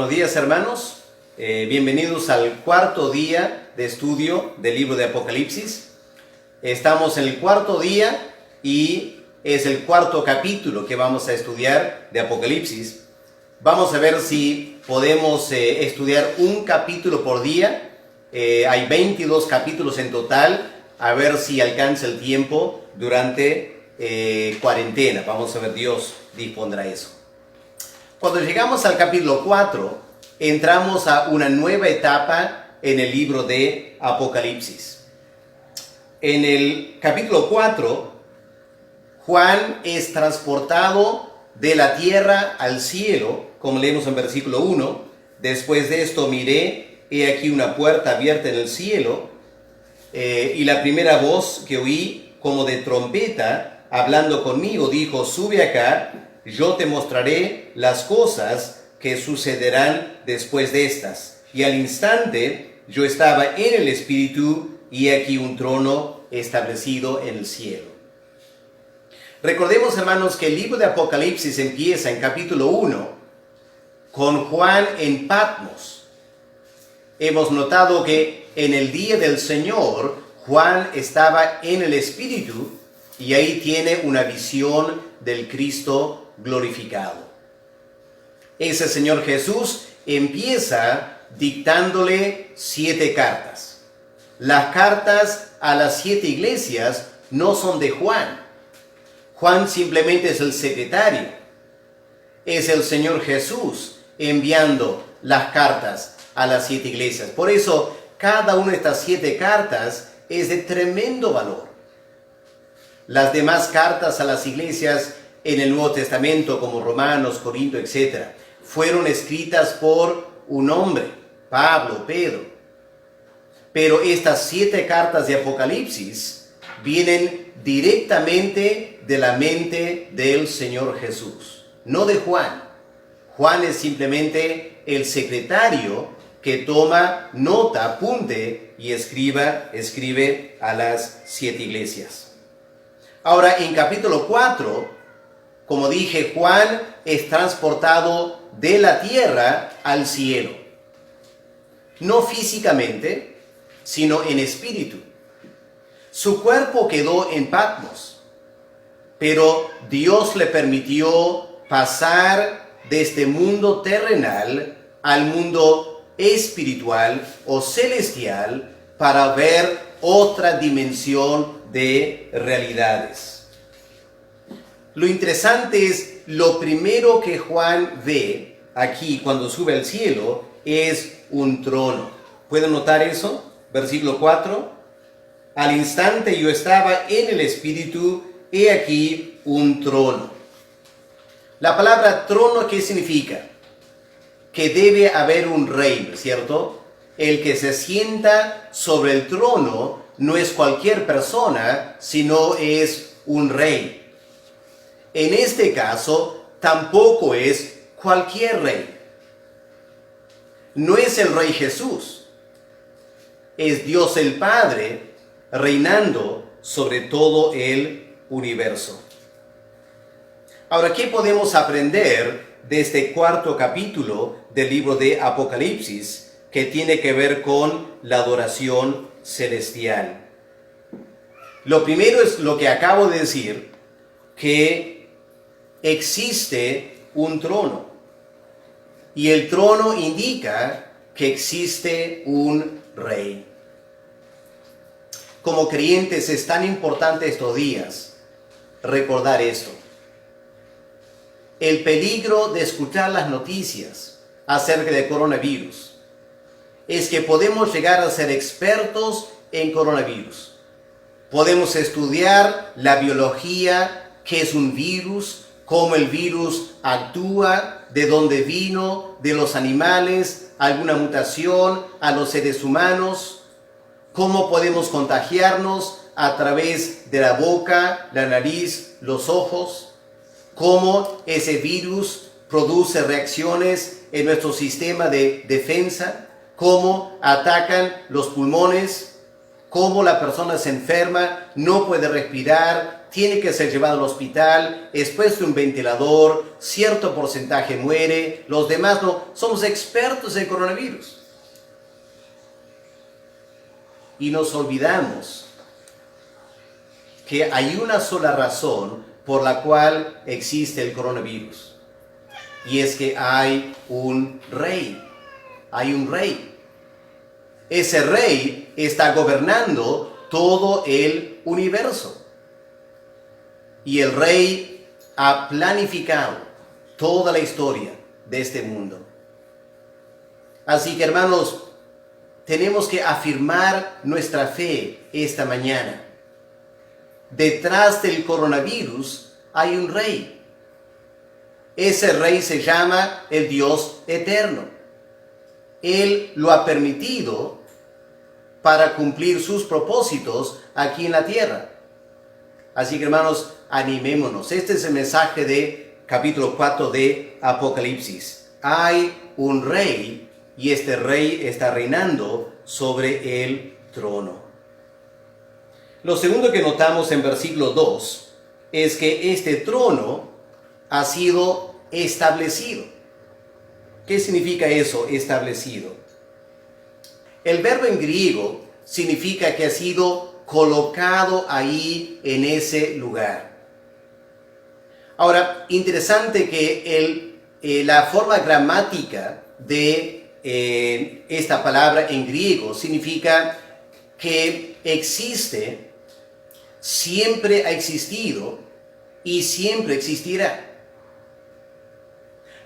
Buenos días, hermanos. Bienvenidos al cuarto día de estudio del libro de Apocalipsis. Estamos en el cuarto día y es el cuarto capítulo que vamos a estudiar de Apocalipsis. Vamos a ver si podemos estudiar un capítulo por día. Hay 22 capítulos en total. A ver si alcanza el tiempo durante cuarentena. Vamos a ver, Dios dispondrá eso. Cuando llegamos al capítulo 4, entramos a una nueva etapa en el libro de Apocalipsis. En el capítulo 4, Juan es transportado de la tierra al cielo, como leemos en versículo 1. Después de esto miré, he aquí una puerta abierta en el cielo, y la primera voz que oí como de trompeta, hablando conmigo, dijo: sube acá, yo te mostraré las cosas que sucederán después de estas. Y al instante yo estaba en el Espíritu, y aquí un trono establecido en el cielo. Recordemos, hermanos, que el libro de Apocalipsis empieza en capítulo 1 con Juan en Patmos. Hemos notado que en el día del Señor, Juan estaba en el Espíritu y ahí tiene una visión del Cristo glorificado. Ese Señor Jesús empieza dictándole 7 cartas. Las cartas a las 7 iglesias no son de Juan. Juan simplemente es el secretario. Es el Señor Jesús enviando las cartas a las 7 iglesias. Por eso, cada una de estas 7 cartas es de tremendo valor. Las demás cartas a las iglesias en el Nuevo Testamento, como Romanos, Corinto, etc., fueron escritas por un hombre, Pablo, Pedro. Pero estas 7 cartas de Apocalipsis vienen directamente de la mente del Señor Jesús, no de Juan. Juan es simplemente el secretario que toma nota, apunte y escribe a las 7 iglesias. Ahora, en capítulo 4, como dije, Juan es transportado de la tierra al cielo. No físicamente, sino en espíritu. Su cuerpo quedó en Patmos, pero Dios le permitió pasar de este mundo terrenal al mundo espiritual o celestial para ver otra dimensión de realidades. Lo interesante es, lo primero que Juan ve aquí cuando sube al cielo es un trono. ¿Pueden notar eso? Versículo 4. Al instante yo estaba en el Espíritu, he aquí un trono. La palabra trono, ¿qué significa? Que debe haber un rey, ¿cierto? El que se sienta sobre el trono no es cualquier persona, sino es un rey. En este caso, tampoco es cualquier rey. No es el Rey Jesús. Es Dios el Padre reinando sobre todo el universo. Ahora, ¿qué podemos aprender de este cuarto capítulo del libro de Apocalipsis que tiene que ver con la adoración celestial? Lo primero es lo que acabo de decir, que existe un trono. Y el trono indica que existe un rey. Como creyentes es tan importante estos días recordar esto. El peligro de escuchar las noticias acerca del coronavirus es que podemos llegar a ser expertos en coronavirus. Podemos estudiar la biología, qué es un virus, cómo el virus actúa, de dónde vino, de los animales, alguna mutación a los seres humanos, cómo podemos contagiarnos a través de la boca, la nariz, los ojos, cómo ese virus produce reacciones en nuestro sistema de defensa, cómo atacan los pulmones, cómo la persona se enferma, no puede respirar, tiene que ser llevado al hospital, es puesto un ventilador, cierto porcentaje muere, los demás no. Somos expertos en coronavirus. Y nos olvidamos que hay una sola razón por la cual existe el coronavirus. Y es que hay un rey. Hay un rey. Ese rey está gobernando todo el universo. Y el rey ha planificado toda la historia de este mundo. Así que, hermanos, tenemos que afirmar nuestra fe esta mañana. Detrás del coronavirus hay un rey. Ese rey se llama el Dios eterno. Él lo ha permitido para cumplir sus propósitos aquí en la tierra. Así que, hermanos, animémonos. Este es el mensaje de capítulo 4 de Apocalipsis. Hay un rey y este rey está reinando sobre el trono. Lo segundo que notamos en versículo 2 es que este trono ha sido establecido. ¿Qué significa eso, establecido? El verbo en griego significa que ha sido colocado ahí en ese lugar. Ahora, interesante que la forma gramática de esta palabra en griego significa que existe, siempre ha existido y siempre existirá.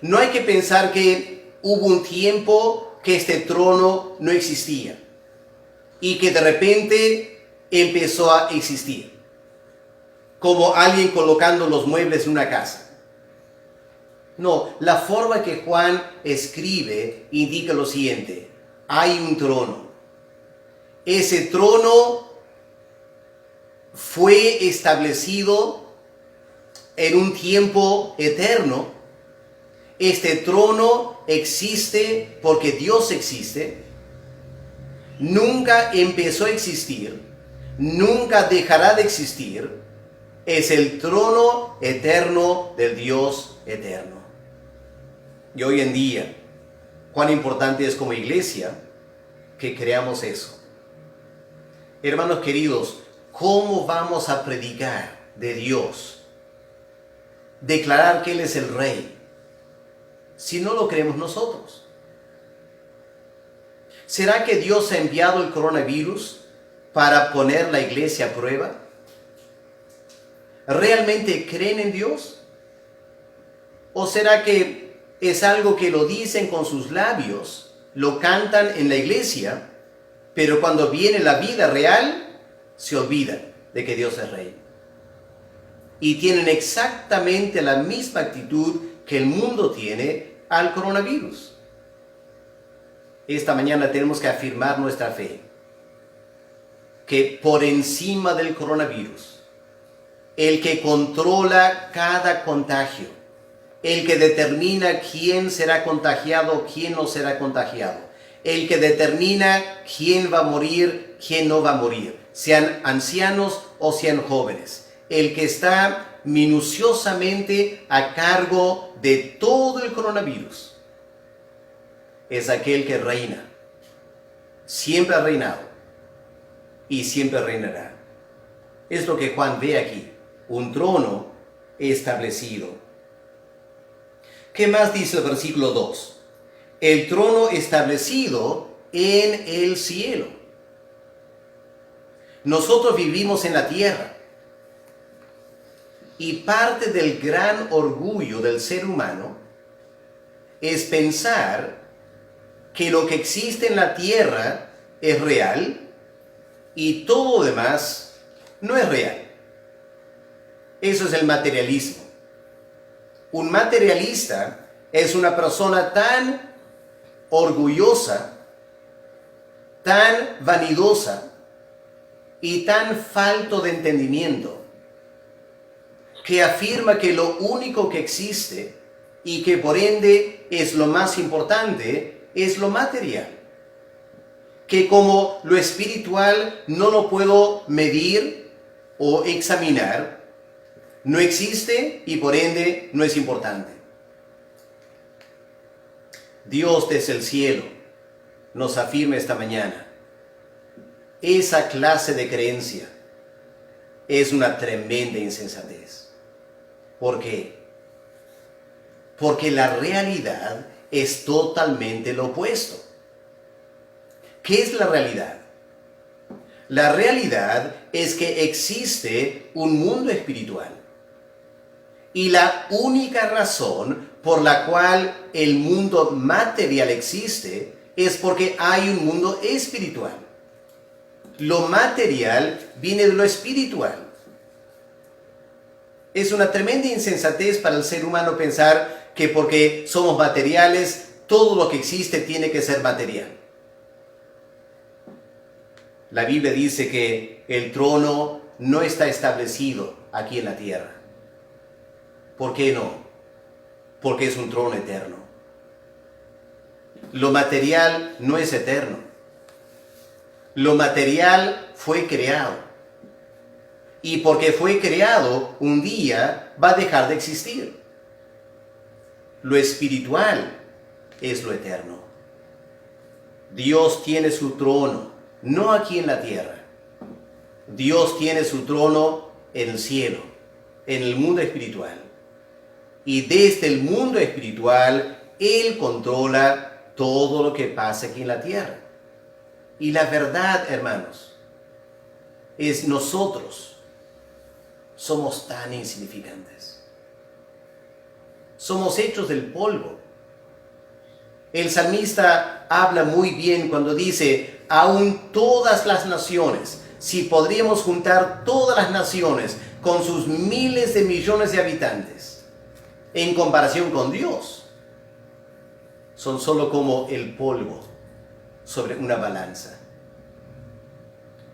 No hay que pensar que hubo un tiempo que este trono no existía y que de repente empezó a existir, como alguien colocando los muebles en una casa. No, la forma que Juan escribe indica lo siguiente: hay un trono. Ese trono fue establecido en un tiempo eterno. Este trono existe porque Dios existe. Nunca empezó a existir, nunca dejará de existir. Es el trono eterno del Dios eterno. Y hoy en día, cuán importante es como iglesia que creamos eso. Hermanos queridos, ¿cómo vamos a predicar de Dios? Declarar que Él es el Rey, si no lo creemos nosotros. ¿Será que Dios ha enviado el coronavirus para poner la iglesia a prueba? ¿Realmente creen en Dios? ¿O será que es algo que lo dicen con sus labios, lo cantan en la iglesia, pero cuando viene la vida real, se olvidan de que Dios es Rey? Y tienen exactamente la misma actitud que el mundo tiene al coronavirus. Esta mañana tenemos que afirmar nuestra fe, que por encima del coronavirus, el que controla cada contagio, el que determina quién será contagiado, quién no será contagiado, el que determina quién va a morir, quién no va a morir, sean ancianos o sean jóvenes, el que está minuciosamente a cargo de todo el coronavirus, es aquel que reina. Siempre ha reinado y siempre reinará. Es lo que Juan ve aquí, un trono establecido. ¿Qué más dice el versículo 2? El trono establecido en el cielo. Nosotros vivimos en la tierra y parte del gran orgullo del ser humano es pensar que lo que existe en la tierra es real y todo lo demás no es real. Eso es el materialismo. Un materialista es una persona tan orgullosa, tan vanidosa y tan falto de entendimiento que afirma que lo único que existe y que por ende es lo más importante es lo material. Que como lo espiritual no lo puedo medir o examinar, no existe y por ende no es importante. Dios desde el cielo nos afirma esta mañana: esa clase de creencia es una tremenda insensatez. ¿Por qué? Porque la realidad es totalmente lo opuesto. ¿Qué es la realidad? La realidad es que existe un mundo espiritual. Y la única razón por la cual el mundo material existe es porque hay un mundo espiritual. Lo material viene de lo espiritual. Es una tremenda insensatez para el ser humano pensar que porque somos materiales, todo lo que existe tiene que ser material. La Biblia dice que el trono no está establecido aquí en la tierra. ¿Por qué no? Porque es un trono eterno. Lo material no es eterno. Lo material fue creado. Y porque fue creado, un día va a dejar de existir. Lo espiritual es lo eterno. Dios tiene su trono, no aquí en la tierra. Dios tiene su trono en el cielo, en el mundo espiritual. Y desde el mundo espiritual, Él controla todo lo que pasa aquí en la tierra. Y la verdad, hermanos, es nosotros somos tan insignificantes. Somos hechos del polvo. El salmista habla muy bien cuando dice: aún todas las naciones, si podríamos juntar todas las naciones con sus miles de millones de habitantes, en comparación con Dios, son solo como el polvo sobre una balanza.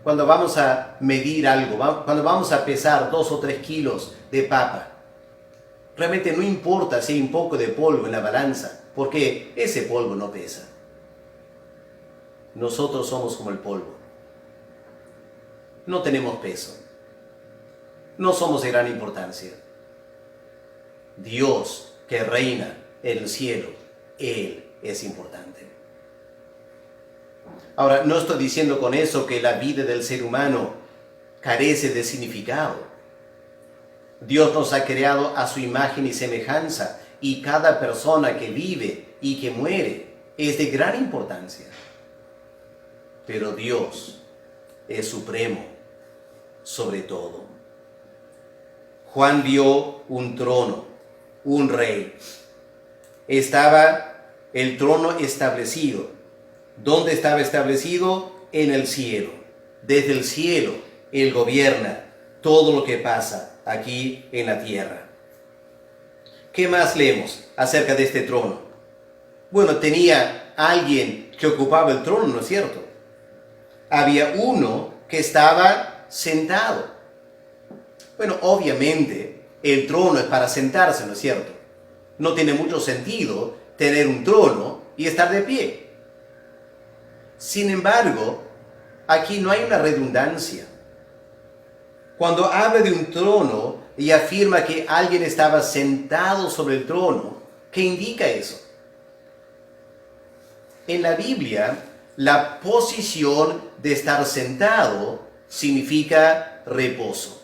Cuando vamos a medir algo, cuando vamos a pesar 2 o 3 kilos de papa, realmente no importa si hay un poco de polvo en la balanza, porque ese polvo no pesa. Nosotros somos como el polvo. No tenemos peso. No somos de gran importancia. Dios, que reina en el cielo, Él es importante. Ahora, no estoy diciendo con eso que la vida del ser humano carece de significado. Dios nos ha creado a su imagen y semejanza, y cada persona que vive y que muere es de gran importancia. Pero Dios es supremo sobre todo. Juan vio un trono, un rey. Estaba el trono establecido. ¿Dónde estaba establecido? En el cielo. Desde el cielo, Él gobierna todo lo que pasa aquí en la tierra. ¿Qué más leemos acerca de este trono? Bueno, tenía alguien que ocupaba el trono, ¿no es cierto? Había uno que estaba sentado. Bueno, obviamente, el trono es para sentarse, ¿no es cierto? No tiene mucho sentido tener un trono y estar de pie. Sin embargo, aquí no hay una redundancia. Cuando habla de un trono y afirma que alguien estaba sentado sobre el trono, ¿qué indica eso? En la Biblia, la posición de estar sentado significa reposo.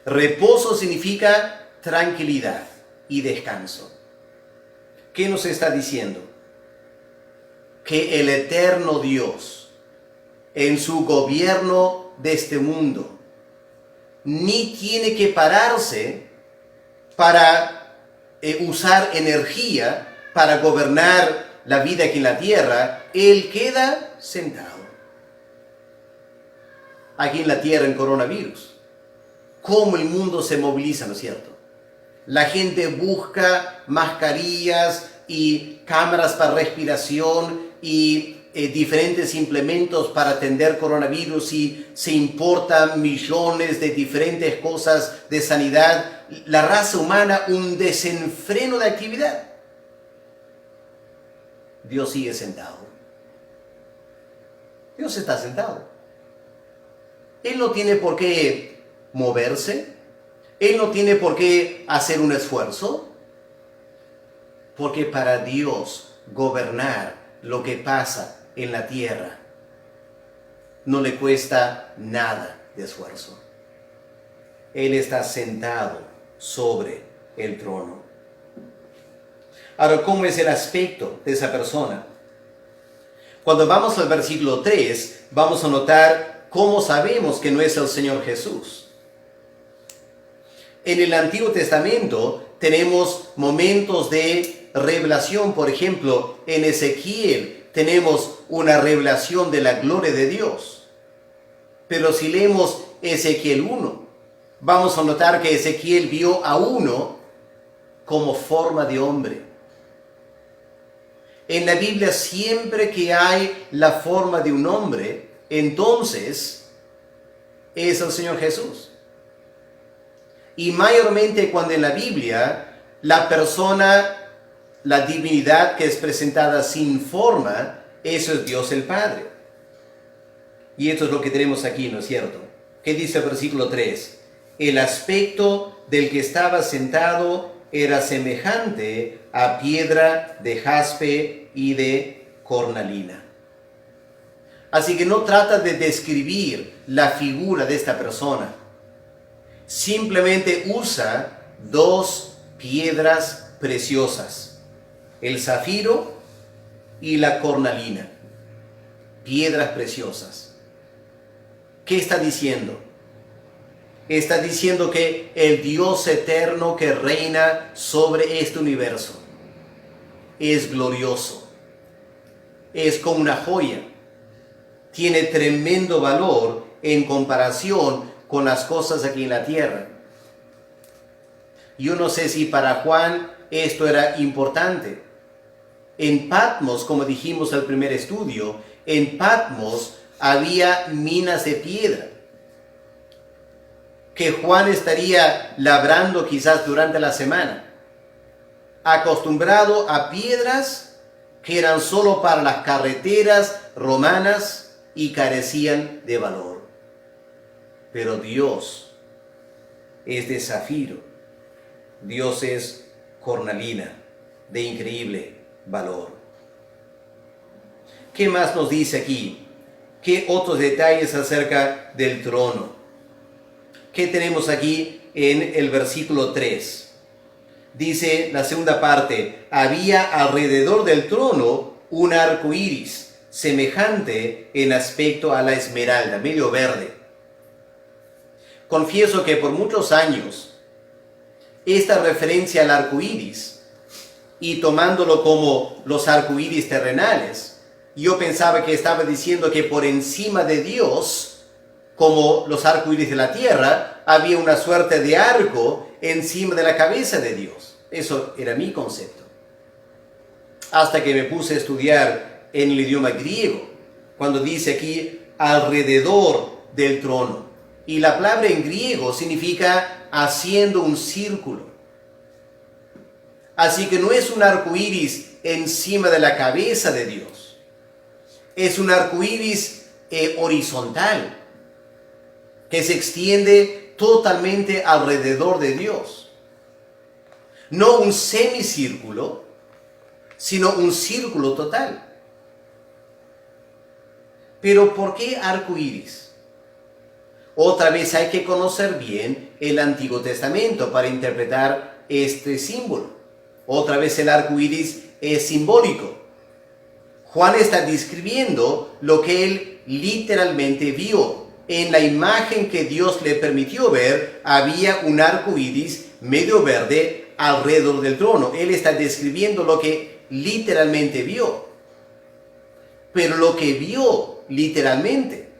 Reposo significa tranquilidad y descanso. ¿Qué nos está diciendo? Que el eterno Dios, en su gobierno de este mundo, ni tiene que pararse para usar energía para gobernar la vida aquí en la tierra. Él queda sentado. Aquí en la tierra, en coronavirus. Cómo el mundo se moviliza, ¿no es cierto? La gente busca mascarillas y cámaras para respiración y diferentes implementos para atender coronavirus, y se importan millones de diferentes cosas de sanidad. La raza humana, un desenfreno de actividad. Dios sigue sentado. Dios está sentado. Él no tiene por qué moverse. Él no tiene por qué hacer un esfuerzo, porque para Dios gobernar lo que pasa en la tierra no le cuesta nada de esfuerzo. Él está sentado sobre el trono. Ahora, ¿cómo es el aspecto de esa persona? Cuando vamos al versículo 3, vamos a notar cómo sabemos que no es el Señor Jesús. En el Antiguo Testamento tenemos momentos de revelación. Por ejemplo, en Ezequiel tenemos una revelación de la gloria de Dios. Pero si leemos Ezequiel 1, vamos a notar que Ezequiel vio a uno como forma de hombre. En la Biblia, siempre que hay la forma de un hombre, entonces es el Señor Jesús. Y mayormente cuando en la Biblia la persona, la divinidad que es presentada sin forma, eso es Dios el Padre. Y esto es lo que tenemos aquí, ¿no es cierto? ¿Qué dice el versículo 3? El aspecto del que estaba sentado era semejante a piedra de jaspe y de cornalina. Así que no trata de describir la figura de esta persona. Simplemente usa dos piedras preciosas, el zafiro y la cornalina. Piedras preciosas. ¿Qué está diciendo? Está diciendo que el Dios eterno que reina sobre este universo es glorioso, es como una joya, tiene tremendo valor en comparación con las cosas aquí en la tierra. Yo no sé si para Juan esto era importante. En Patmos, como dijimos al primer estudio, en Patmos había minas de piedra que Juan estaría labrando quizás durante la semana, acostumbrado a piedras que eran solo para las carreteras romanas y carecían de valor. Pero Dios es de zafiro, Dios es cornalina, de increíble valor. ¿Qué más nos dice aquí? ¿Qué otros detalles acerca del trono? ¿Qué tenemos aquí en el versículo 3? Dice la segunda parte: había alrededor del trono un arco iris, semejante en aspecto a la esmeralda, medio verde. Confieso que por muchos años esta referencia al arco iris, y tomándolo como los arcoíris terrenales, yo pensaba que estaba diciendo que por encima de Dios, como los arcoíris de la tierra, había una suerte de arco encima de la cabeza de Dios. Eso era mi concepto. Hasta que me puse a estudiar en el idioma griego, cuando dice aquí alrededor del trono. Y la palabra en griego significa haciendo un círculo. Así que no es un arco iris encima de la cabeza de Dios. Es un arco iris horizontal, que se extiende totalmente alrededor de Dios. No un semicírculo, sino un círculo total. Pero ¿por qué arco iris? Otra vez hay que conocer bien el Antiguo Testamento para interpretar este símbolo. Otra vez el arco iris es simbólico. Juan está describiendo lo que él literalmente vio. En la imagen que Dios le permitió ver, había un arco iris medio verde alrededor del trono. Él está describiendo lo que literalmente vio. Pero lo que vio literalmente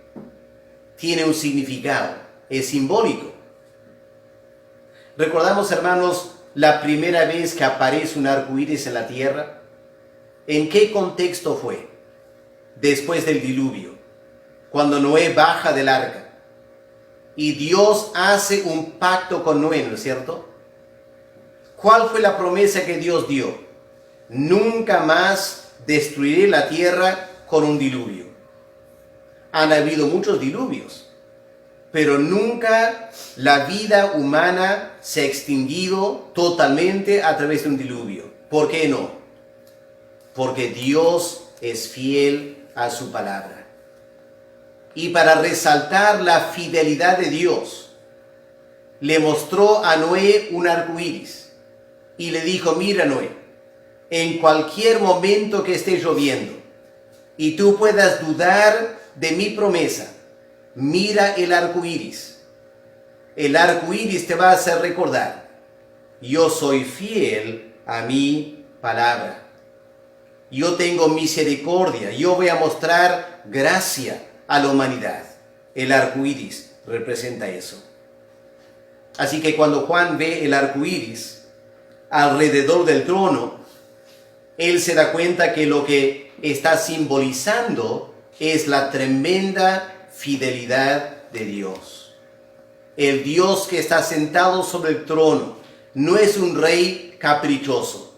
tiene un significado, es simbólico. Recordamos, hermanos, la primera vez que aparece un arco iris en la tierra. ¿En qué contexto fue? Después del diluvio, cuando Noé baja del arca y Dios hace un pacto con Noé, ¿no es cierto? ¿Cuál fue la promesa que Dios dio? Nunca más destruiré la tierra con un diluvio. Han habido muchos diluvios, pero nunca la vida humana se ha extinguido totalmente a través de un diluvio. ¿Por qué no? Porque Dios es fiel a su palabra. Y para resaltar la fidelidad de Dios, le mostró a Noé un arco iris y le dijo: mira, Noé, en cualquier momento que esté lloviendo y tú puedas dudar de mi promesa, mira el arco iris. El arco iris te va a hacer recordar: yo soy fiel a mi palabra. Yo tengo misericordia. Yo voy a mostrar gracia a la humanidad. El arco iris representa eso. Así que cuando Juan ve el arco iris alrededor del trono, él se da cuenta que lo que está simbolizando es la tremenda fidelidad de Dios. El Dios que está sentado sobre el trono no es un rey caprichoso.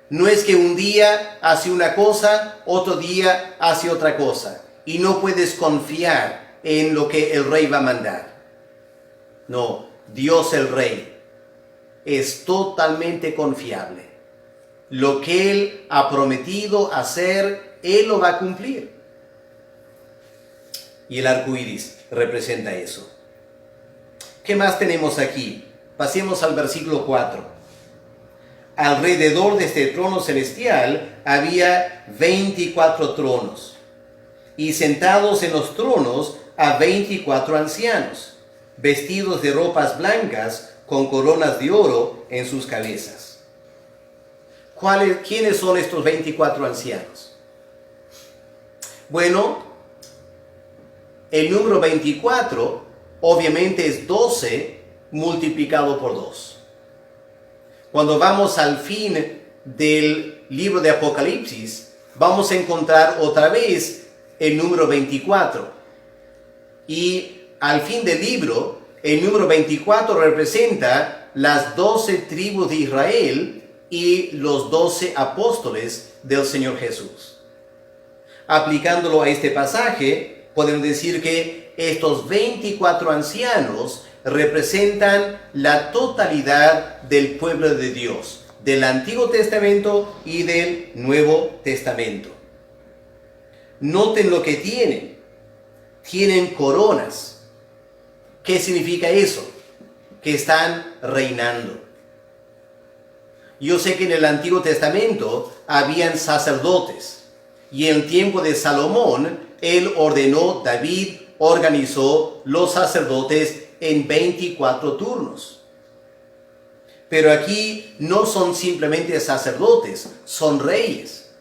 No es que un día hace una cosa, otro día hace otra cosa, y no puedes confiar en lo que el rey va a mandar. No, Dios el rey es totalmente confiable. Lo que Él ha prometido hacer, Él lo va a cumplir. Y el arco iris representa eso. ¿Qué más tenemos aquí? Pasemos al versículo 4. Alrededor de este trono celestial había 24 tronos, y sentados en los tronos a 24 ancianos, vestidos de ropas blancas con coronas de oro en sus cabezas. ¿Quiénes son estos 24 ancianos? Bueno, el número 24 obviamente es 12 multiplicado por 2. Cuando vamos al fin del libro de Apocalipsis, vamos a encontrar otra vez el número 24. Y al fin del libro, el número 24 representa las 12 tribus de Israel y los 12 apóstoles del Señor Jesús. Aplicándolo a este pasaje, podemos decir que estos 24 ancianos representan la totalidad del pueblo de Dios, del Antiguo Testamento y del Nuevo Testamento. Noten lo que tienen. Tienen coronas. ¿Qué significa eso? Que están reinando. Yo sé que en el Antiguo Testamento habían sacerdotes, y en el tiempo de Salomón, David organizó los sacerdotes en 24 turnos. Pero aquí no son simplemente sacerdotes, son reyes.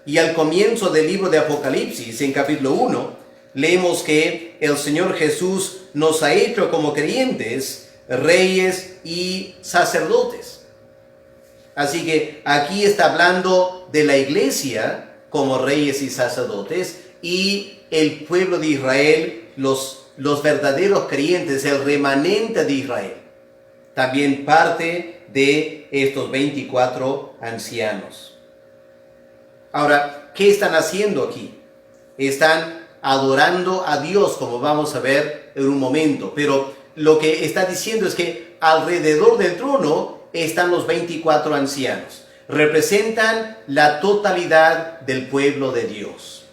Y al comienzo del libro de Apocalipsis, en capítulo 1, leemos que el Señor Jesús nos ha hecho como creyentes, reyes y sacerdotes. Así que aquí está hablando de la iglesia como reyes y sacerdotes, y el pueblo de Israel, los verdaderos creyentes, el remanente de Israel, también parte de estos 24 ancianos. Ahora, ¿qué están haciendo aquí? Están adorando a Dios, como vamos a ver en un momento, pero lo que está diciendo es que alrededor del trono están los 24 ancianos. Representan la totalidad del pueblo de Dios.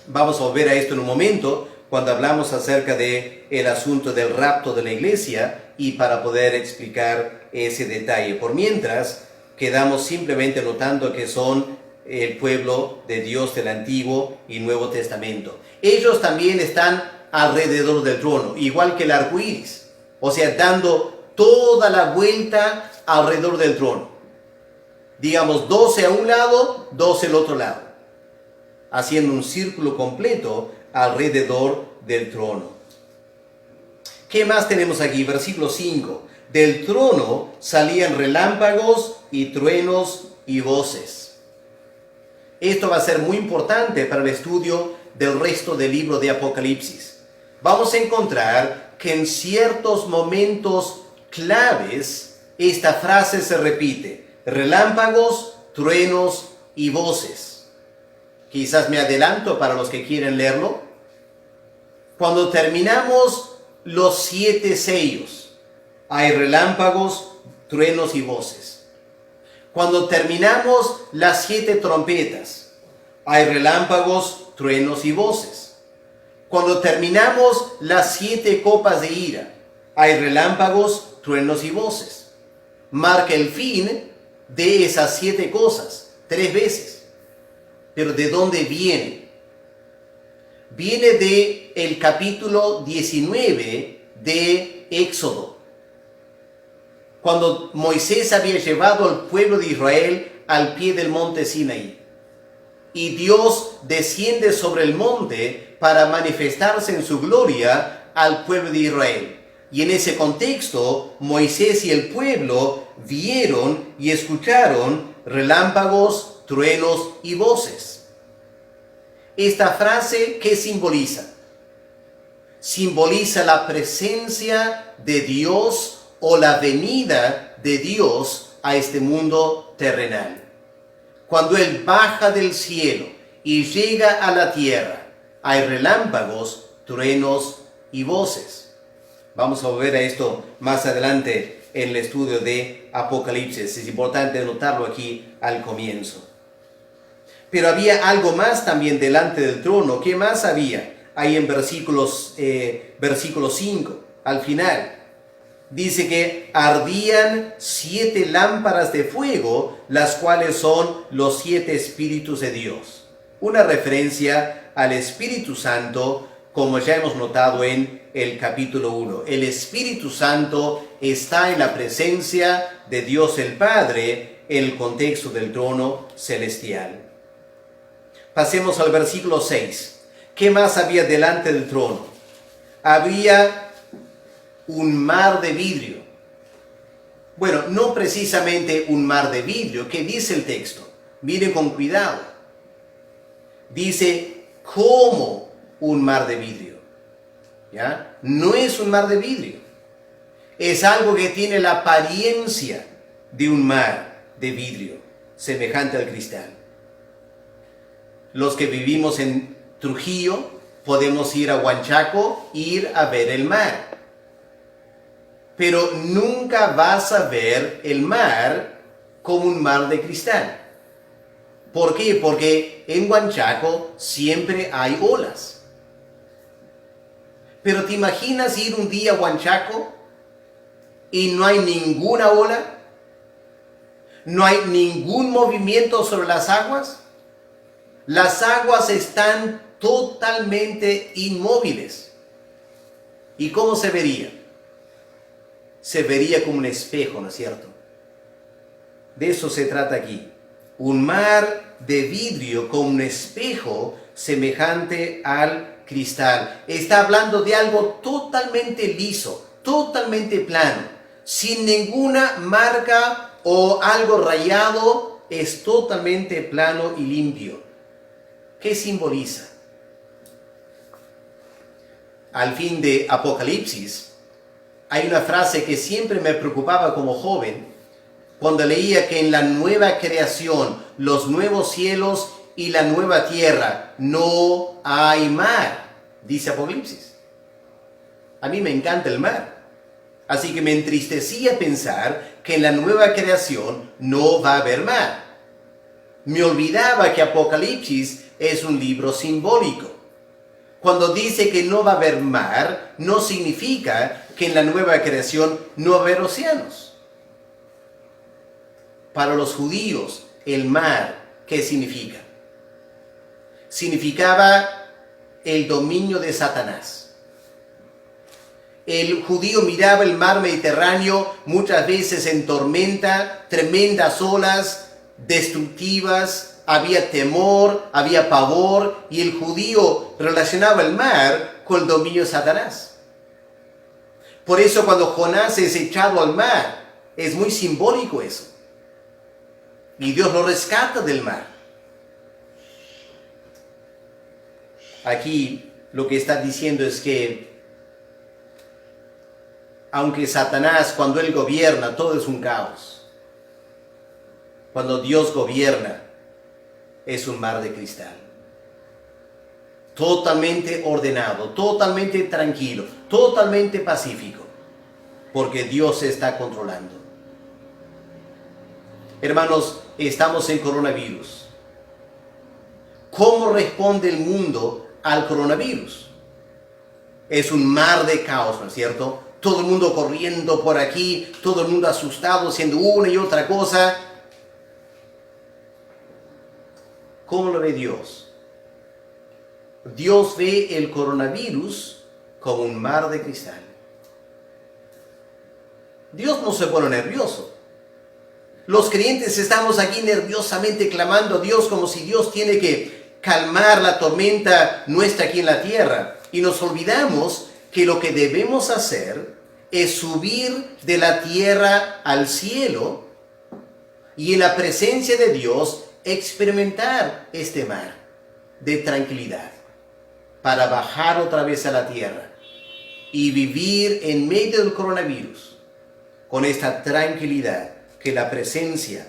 Vamos a volver a esto en un momento, cuando hablamos acerca del asunto del rapto de la iglesia, y para poder explicar ese detalle. Por mientras, quedamos simplemente notando que son el pueblo de Dios del Antiguo y Nuevo Testamento. Ellos también están alrededor del trono, igual que el arco iris, o sea, dando toda la vuelta alrededor del trono. Digamos, 12 a un lado, 12 al otro lado, haciendo un círculo completo alrededor del trono. ¿Qué más tenemos aquí? Versículo 5. Del trono salían relámpagos y truenos y voces. Esto va a ser muy importante para el estudio del resto del libro de Apocalipsis. Vamos a encontrar que en ciertos momentos claves esta frase se repite: relámpagos, truenos y voces. Quizás me adelanto para los que quieren leerlo. Cuando terminamos los 7 sellos, hay relámpagos, truenos y voces. Cuando terminamos las 7 trompetas, hay relámpagos, truenos y voces. Cuando terminamos las 7 copas de ira, hay relámpagos, truenos y voces. Marca el fin de esas 7 cosas 3 veces. Pero ¿de dónde viene? Viene de el capítulo 19 de Éxodo. Cuando Moisés había llevado al pueblo de Israel al pie del monte Sinaí. Y Dios desciende sobre el monte para manifestarse en su gloria al pueblo de Israel. Y en ese contexto, Moisés y el pueblo vieron y escucharon relámpagos, truenos y voces. Esta frase, ¿qué simboliza? Simboliza la presencia de Dios o la venida de Dios a este mundo terrenal. Cuando Él baja del cielo y llega a la tierra, hay relámpagos, truenos y voces. Vamos a volver a esto más adelante en el estudio de Apocalipsis. Es importante notarlo aquí al comienzo. Pero había algo más también delante del trono. ¿Qué más había? Ahí en versículo 5, al final. Dice que ardían 7 lámparas de fuego, las cuales son los 7 espíritus de Dios. Una referencia al Espíritu Santo, como ya hemos notado en el capítulo 1. El Espíritu Santo está en la presencia de Dios el Padre en el contexto del trono celestial. Pasemos al versículo 6. ¿Qué más había delante del trono? Había un mar de vidrio. Bueno, no precisamente un mar de vidrio. ¿Qué dice el texto? Miren con cuidado. Dice, como un mar de vidrio. ¿Ya? No es un mar de vidrio. Es algo que tiene la apariencia de un mar de vidrio, semejante al cristal. Los que vivimos en Trujillo podemos ir a Huanchaco e ir a ver el mar. Pero nunca vas a ver el mar como un mar de cristal. ¿Por qué? Porque en Huanchaco siempre hay olas. Pero ¿te imaginas ir un día a Huanchaco y no hay ninguna ola? ¿No hay ningún movimiento sobre las aguas? Las aguas están totalmente inmóviles. ¿Y cómo se vería? Se vería como un espejo, ¿no es cierto? De eso se trata aquí. Un mar de vidrio con un espejo semejante al cristal. Está hablando de algo totalmente liso, totalmente plano, sin ninguna marca o algo rayado. Es totalmente plano y limpio. ¿Qué simboliza? Al fin de Apocalipsis, hay una frase que siempre me preocupaba como joven, cuando leía que en la nueva creación, los nuevos cielos y la nueva tierra, no hay mar, dice Apocalipsis. A mí me encanta el mar, así que me entristecía pensar que en la nueva creación no va a haber mar. Me olvidaba que Apocalipsis es un libro simbólico. Cuando dice que no va a haber mar, no significa que en la nueva creación no va a haber océanos. Para los judíos, el mar, ¿qué significa? Significaba el dominio de Satanás. El judío miraba el mar Mediterráneo muchas veces en tormenta, tremendas olas destructivas, había temor, había pavor, y el judío relacionaba el mar con el dominio de Satanás. Por eso cuando Jonás es echado al mar, es muy simbólico eso. Y Dios lo rescata del mar. Aquí lo que está diciendo es que aunque Satanás, cuando él gobierna, todo es un caos. Cuando Dios gobierna, es un mar de cristal. totalmente ordenado, totalmente tranquilo, totalmente pacífico, porque Dios está controlando. Hermanos, estamos en coronavirus. ¿Cómo responde el mundo al coronavirus? Es un mar de caos, ¿no es cierto? Todo el mundo corriendo por aquí, todo el mundo asustado, haciendo una y otra cosa. ¿Cómo lo ve Dios? Dios ve el coronavirus como un mar de cristal. Dios no se pone nervioso. Los creyentes estamos aquí nerviosamente clamando a Dios como si Dios tiene que calmar la tormenta nuestra aquí en la tierra. Y nos olvidamos que lo que debemos hacer es subir de la tierra al cielo y en la presencia de Dios experimentar este mar de tranquilidad para bajar otra vez a la tierra y vivir en medio del coronavirus con esta tranquilidad que la presencia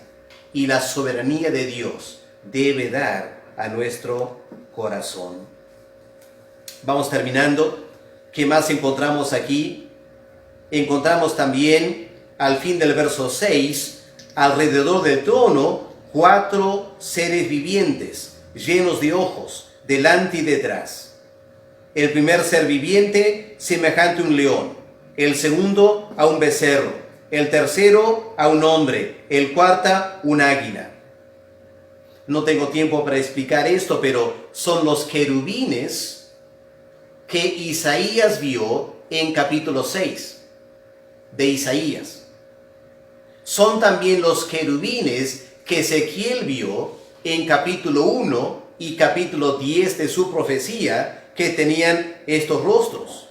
y la soberanía de Dios debe dar a nuestro corazón. Vamos terminando. ¿Qué más encontramos aquí? Encontramos también al fin del verso 6, alrededor del trono, 4 seres vivientes, llenos de ojos, delante y detrás. El primer ser viviente, semejante a un león. El segundo, a un becerro. El tercero, a un hombre. El cuarto, un águila. No tengo tiempo para explicar esto, pero son los querubines que Isaías vio en capítulo 6 de Isaías. Son también los querubines que Ezequiel vio en capítulo 1 y capítulo 10 de su profecía, que tenían estos rostros.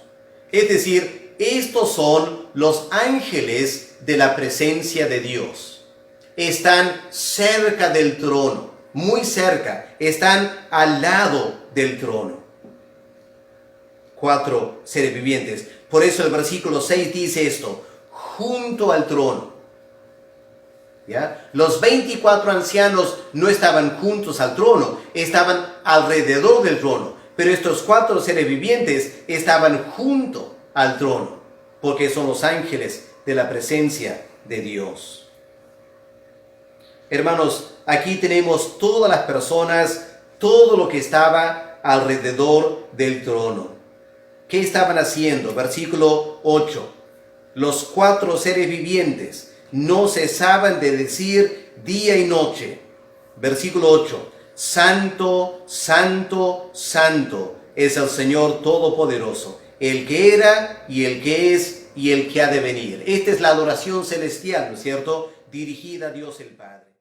Es decir, estos son los ángeles de la presencia de Dios. Están cerca del trono, muy cerca, están al lado del trono. 4 seres vivientes. Por eso el versículo 6 dice esto: junto al trono. ¿Ya? Los 24 ancianos no estaban juntos al trono, estaban alrededor del trono. Pero estos 4 seres vivientes estaban junto al trono, porque son los ángeles de la presencia de Dios. Hermanos, aquí tenemos todas las personas, todo lo que estaba alrededor del trono. ¿Qué estaban haciendo? Versículo 8. Los 4 seres vivientes no cesaban de decir día y noche. Versículo 8. Santo, santo, santo es el Señor Todopoderoso, el que era y el que es y el que ha de venir. Esta es la adoración celestial, ¿no es cierto?, dirigida a Dios el Padre.